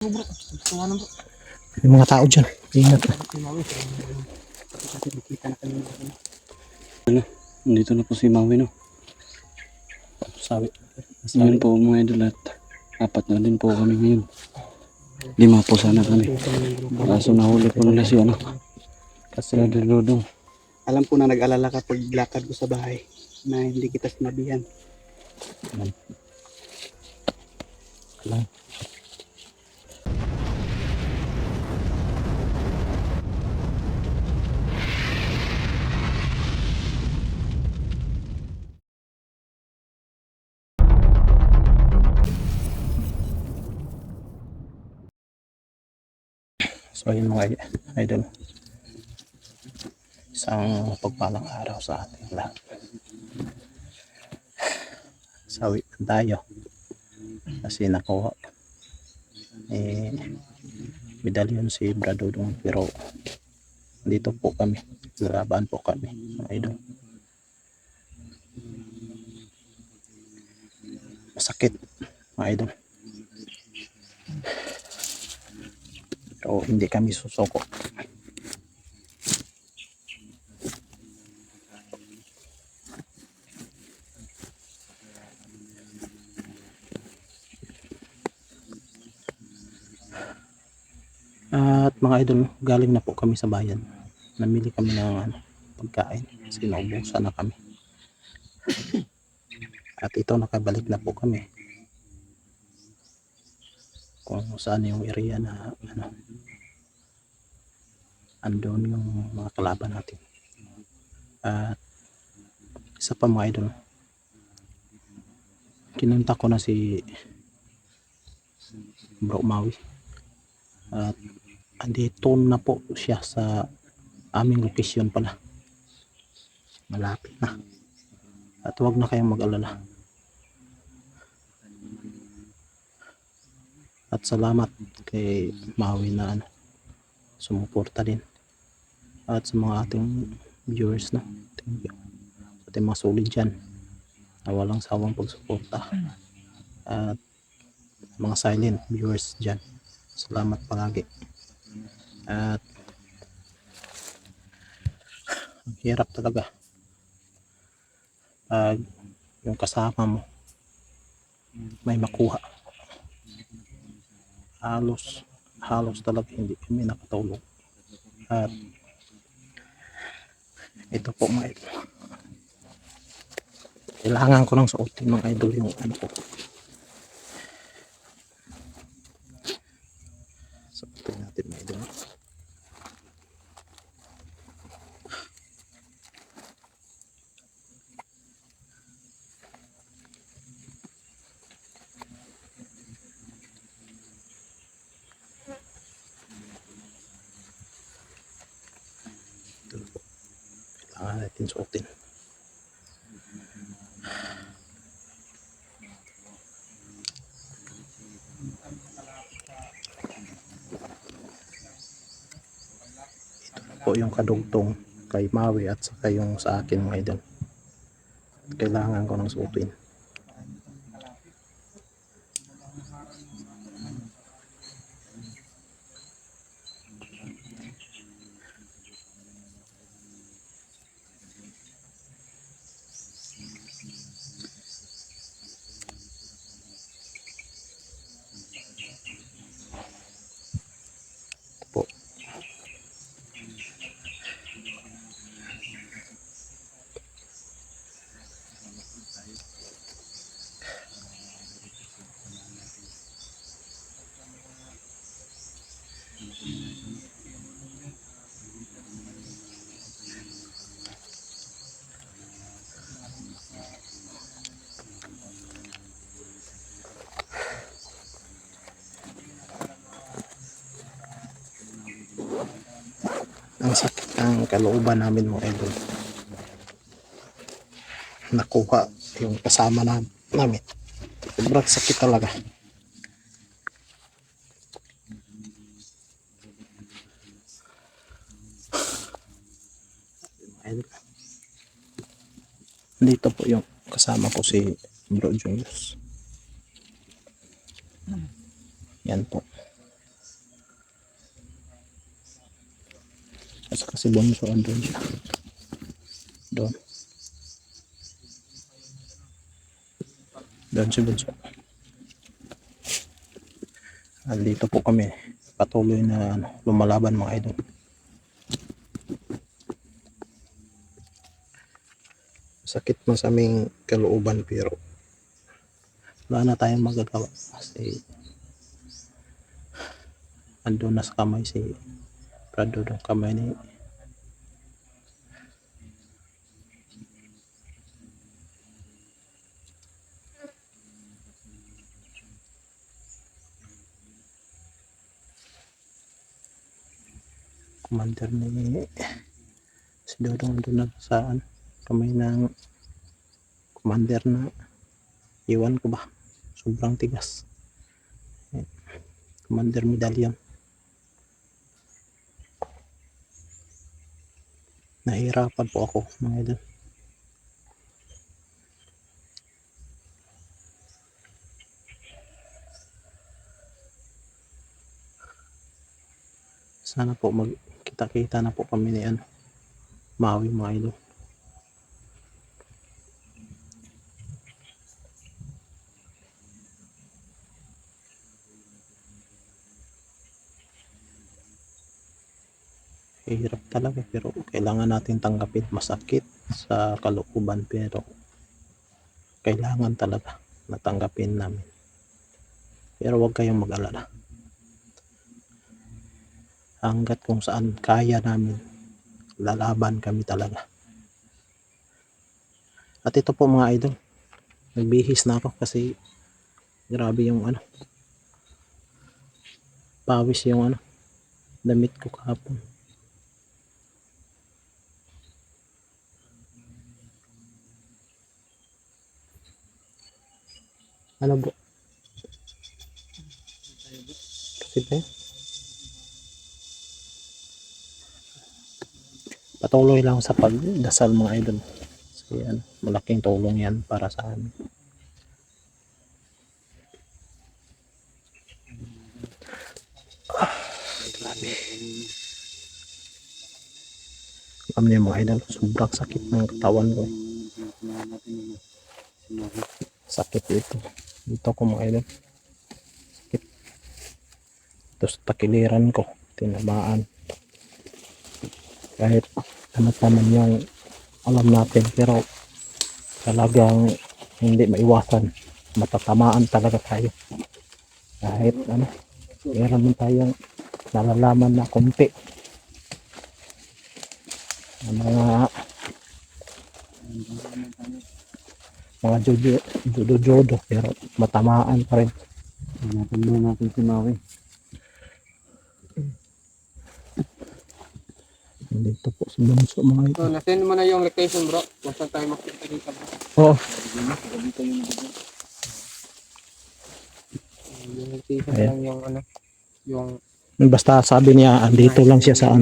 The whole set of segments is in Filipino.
Bro, tuwa na bro. May mga tao dyan. Ingat. Ano, nandito na po si Maui, no? Sabi. Ngayon po mga idol at apat na din po kami ngayon. 5 po sana kami. Kaso nahuli po nila si ano. Kasi Dodong. Alam ko na nag-alala ka pag lakad ko sa bahay na hindi kita sinabihan. Lang. So ayun mga idol. Isang pagpalang araw sa ating lahat. Sawi tayo. Kasi nakuha. Medalyon si Bradodong pero dito po kami. Lalaban po kami mga idol. Masakit mga idol. Pero hindi kami susuko. At mga idol, galing na po kami sa bayan. Namili kami ng pagkain kasi naubusan na kami. At ito nakabalik na po kami. Kung saan yung area na andun yung mga kalaban natin. At isa pa mga idol, kinunta ko na si Bro Maui. At andito na po siya sa aming location pala. Malapit na. At huwag na kayong mag-alala. At salamat kay Maui na sumuporta din. At sa mga ating viewers na. Thank you. At yung mga solid dyan na walang sawang pagsuporta. At mga silent viewers dyan. Salamat palagi. At ang hirap talaga pag yung kasama mo may makuha. Halos talaga hindi kami nakatulog. At ito po mga idol, kailangan ko ng suotin mga idol yung ano ko. Suotin natin mga idol. Kailangan natin suotin. Ito po yung kadugtong kay Maui at saka yung sa akin mga idol. Kailangan ko ng suotin. Po. Ang sakit ng kalooban namin mga idol. Nakuha yung kasama namin. Sobrang sakit talaga. Dito po yung kasama ko si Bro Julius. Yan po. At saka si Bonso andun siya. Doon. Doon si Bonso. Andito po kami. Patuloy na lumalaban mga idol. Sakit man sa aming kalooban pero wala na tayong magagawa kasi andun na sa kamay si Prado ng kamay ni commander ni si Dodong andun na sa kamay ng commander na iwan ko ba sobrang tigas. Commander Medallion. Nahihirapan po ako mga idol. Sana po magkita-kita na po kami ni Maui mga idol. Hirap talaga pero kailangan natin tanggapin. Masakit sa kalooban pero kailangan talaga natanggapin namin. Pero huwag kayong mag-alala. Hanggat kung saan kaya namin, lalaban kami talaga. At ito po mga idol, nagbihis na ako kasi grabe yung pawis yung damit ko kahapon. Ano bro? Kasi ba? Patuloy lang sa pagdasal mga idol. Kasi malaking tulong yan para sa amin. Grabe. Alam niyo mga idol, sobrang sakit ng katawan ko. Sakit dito. Dito ko mga idol. Sakit. Tapos takiliran ko. Tinamaan. Kahit ano naman yung alam natin pero talagang hindi maiwasan. Matatamaan talaga tayo. Kahit meron din tayong nalalaman na konti. Mga jodo pero matamaan pa rin. Hanapin natin si Maui. Dito po si Bunso mga ito. So, nasend mo na yung location bro. Kung saan tayo makita dito bro. Oo. Yung location Ayan. lang yung yung Basta sabi niya andito lang siya sa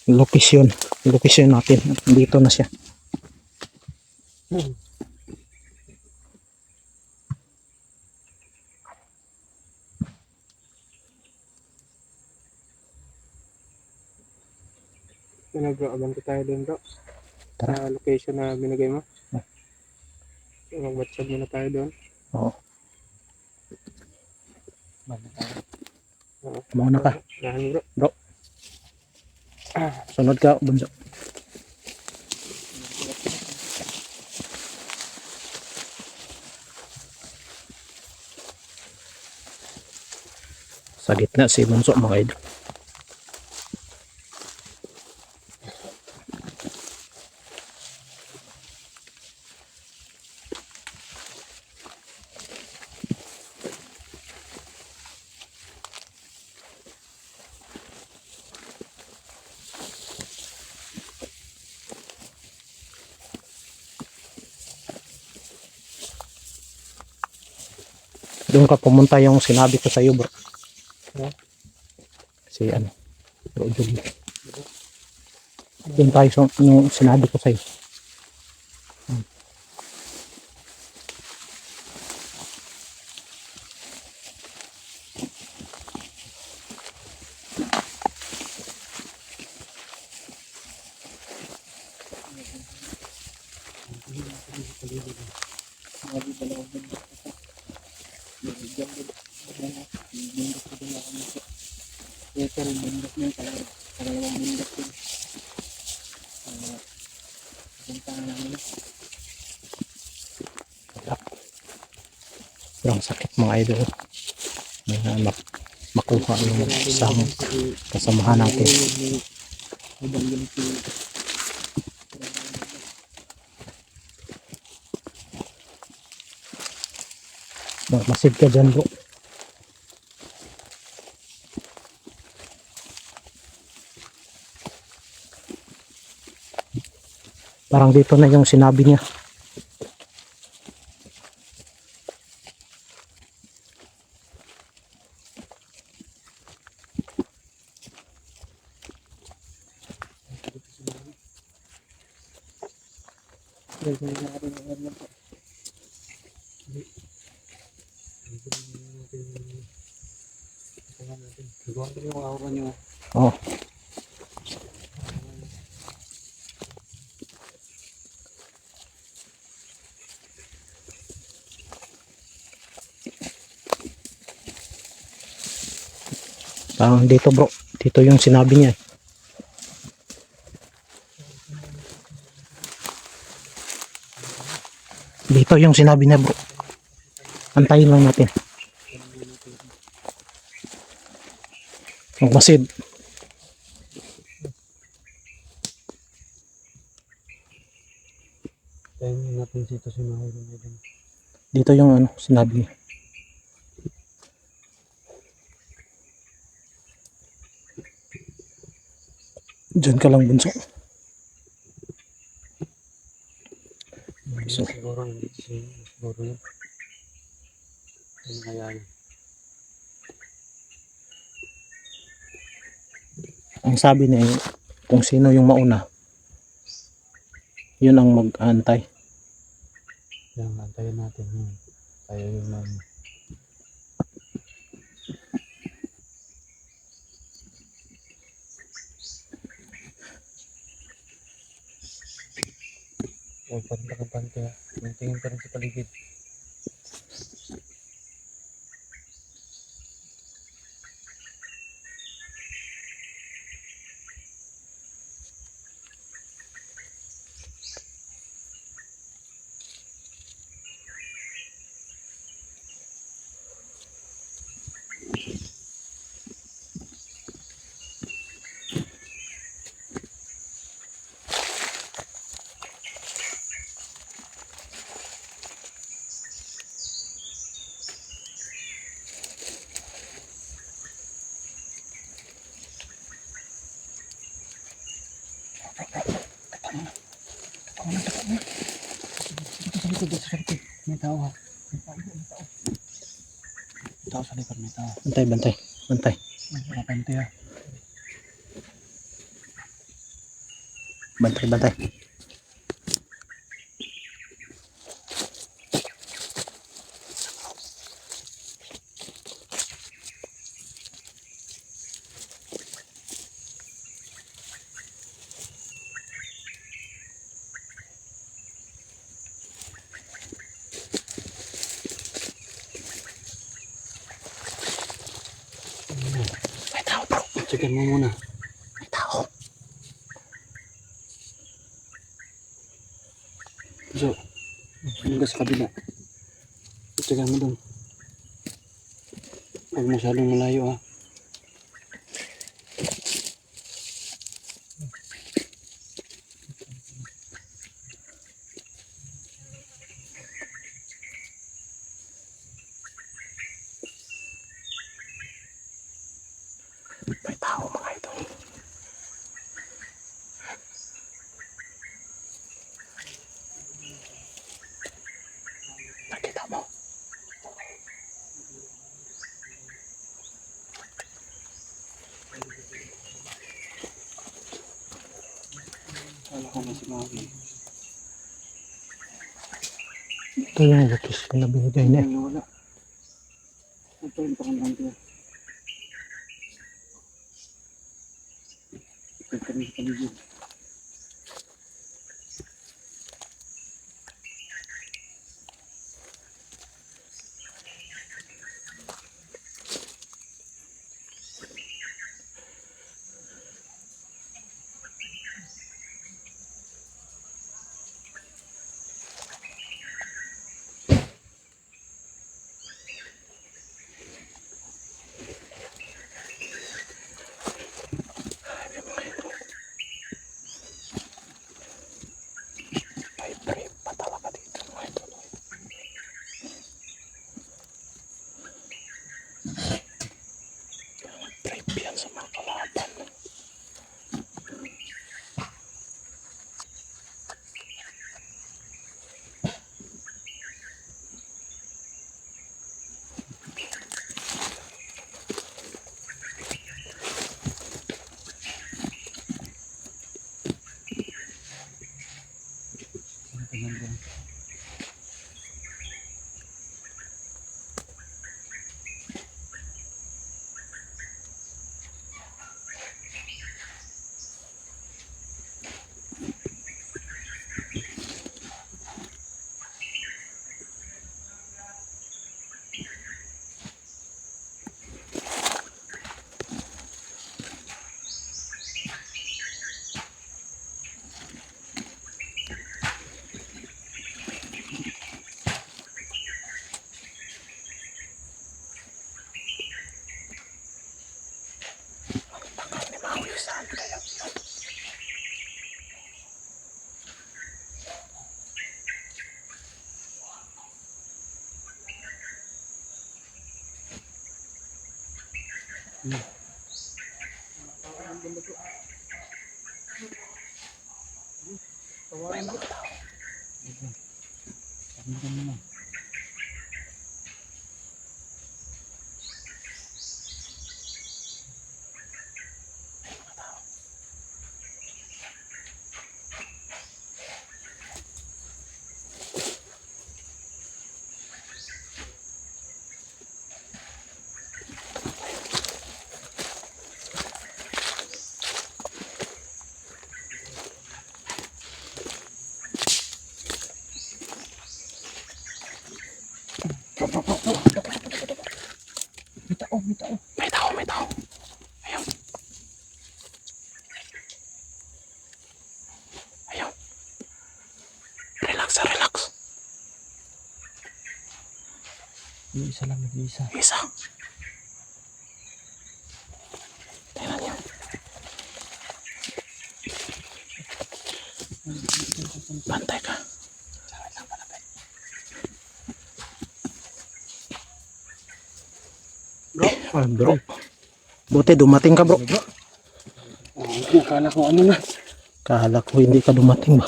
location natin. Dito na siya. bro, abanto tayo dun bro. Tara. Sa location na binigay mo. So, mag-WhatsApp muna tayo doon. Oo. Mauna ka. Nahan bro. Bro. Sunod ka, Bunso. Sa gitna si Bunso mga idol. Doon ka pumunta yung sinabi ko sa iyo bro. Si Bro Julie. Doon tayo yung sinabi ko sa iyo. Sobrang sakit mga idol. Makuha yung isang kasamahan natin. Masid ka dyan bro. Parang dito na yung sinabi niya. Oh. Parang dito bro. Dito yung sinabi niya. Dito yung sinabi niya bro. Antayin lang natin. Magmasid. natin dito si Mahiro na din. Dito yung ano, sinabi niya. Diyan ka lang bunso. So, Siguro hindi siguro yun. Ano kaya yun? ang sabi niya kung sino yung mauna, yun ang mag-aantay. Yan, antayin natin yun. Tayo yung huwag pa rin nakapante ha. Tingin pa rin sa paligid. May tao ha. May tao sa likod, may tao. Bantay, bantay, bantay. Nakapante ha. Bantay, bantay. May tao bro. Checkin mo muna. May tao. So, hanggang sa kabila. Checkin mo dun. Huwag masyadong malayo ha. May tao mga idol. Nakita mo. Wala ko na si Mami. Ito yung lotus na binigay niya. Wala. Ito yung pakandante ha. Check ka rin sa paligid. Safe yan sa mga kalaban. May tao. Ayun. Ayun. Relax. Yung isa lang, nag-iisa. Isa. Tingnan niyo. Bantay ka. Bro. Buti dumating ka, bro. Akala ko ano na. Kala ko hindi ka dumating ba.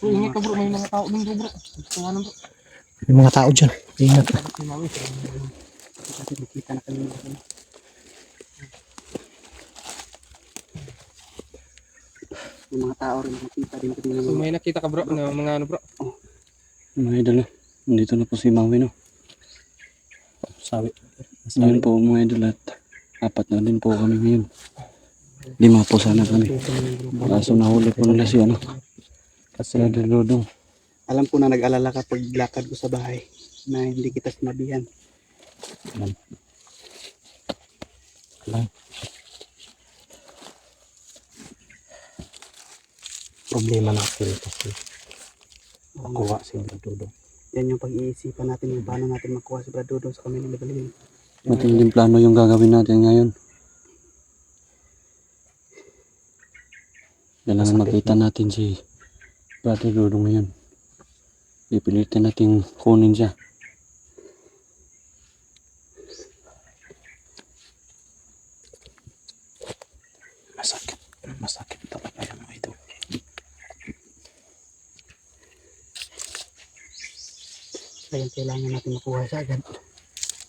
Bro, ingat ka bro, may mga tao dun bro. Gusto nga bro. May mga tao dyan. Ingat ka. Kasi nakita na kami. Yung mga tao rin nakita din kami. So may nakita ka bro, na mga ano bro. Mga idol, nandito na po si Maui, no? Sabi. Ngayon po mga idol at apat na din po kami ngayon. 5 po sana kami. Kaso nahuli po nila si ano. Kasi Dodong. Alam ko na nag-alala ka pag lakad ko sa bahay na hindi kita sinabihan. Lang. Problema natin kasi makuha si Dodong. Yan yung pag-iisipan natin yung paano natin makuha si Brad Dodong sa kami ng Medellin. Matinding plano yung gagawin natin ngayon. Kailangan makita natin si Brother Dodong ngayon. Pipilitin natin kunin siya. Masakit talaga yung mga ito. Kaya kailangan natin makuha siya agad.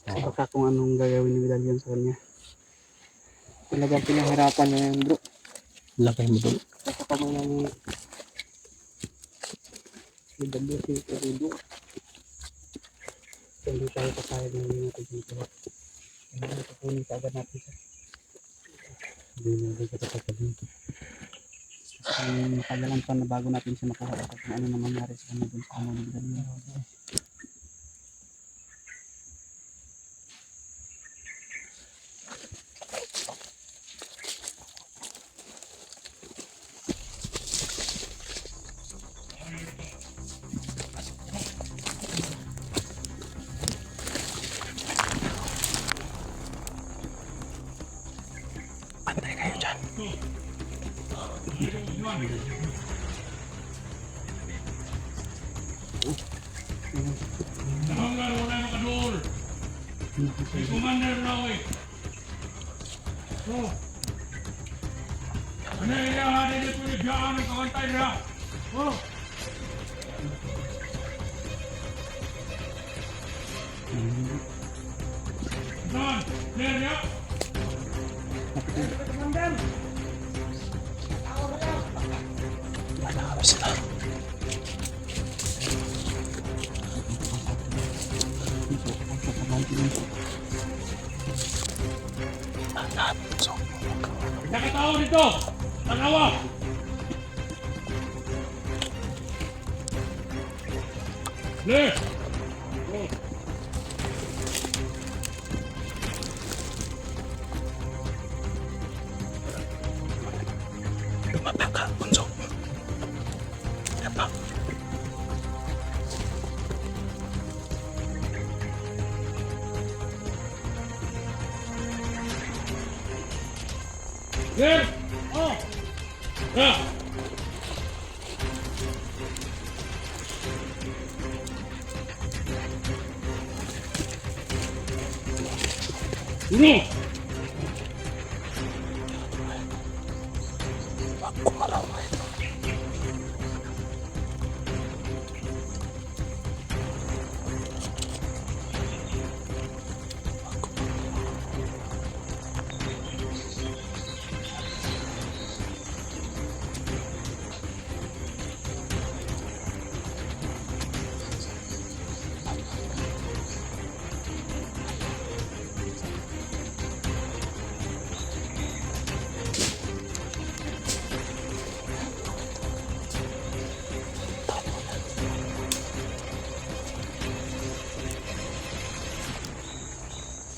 Kasi baka kung anong gagawin ni Medallion sa kanya. Talagang pinahirapan niya yan bro. Lagay mo doon. Kasi kami nang nagdalo si Dodong. Kaya hindi tayo papayag na hindi natin dito. Kailangan kukunin ka agad natin siya. Hindi natin kita papagin. Kasi matagalan pa na bago natin siya makuha kung ano na mangyari sa kanya dun sa kanya ni Medallion. Pantay kayo dyan. Ano yung inahanin nito ni Biyaan ng kakantay niya? Oh! Saan? Clear niya? Malaro sila. So, Nakatao dito! Tanawa! Clear! lumapa ka, bunso. Lumapa. Clear! Oh! Yeah! Uno! Wag kumalaw.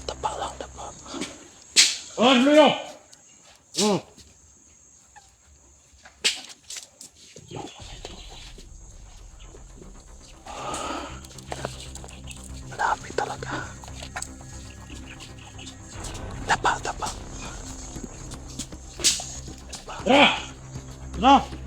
Tapa lang, tapa. On, Leo! Oh! Malapit talaga. Tapa, tapa. Tara! Tara!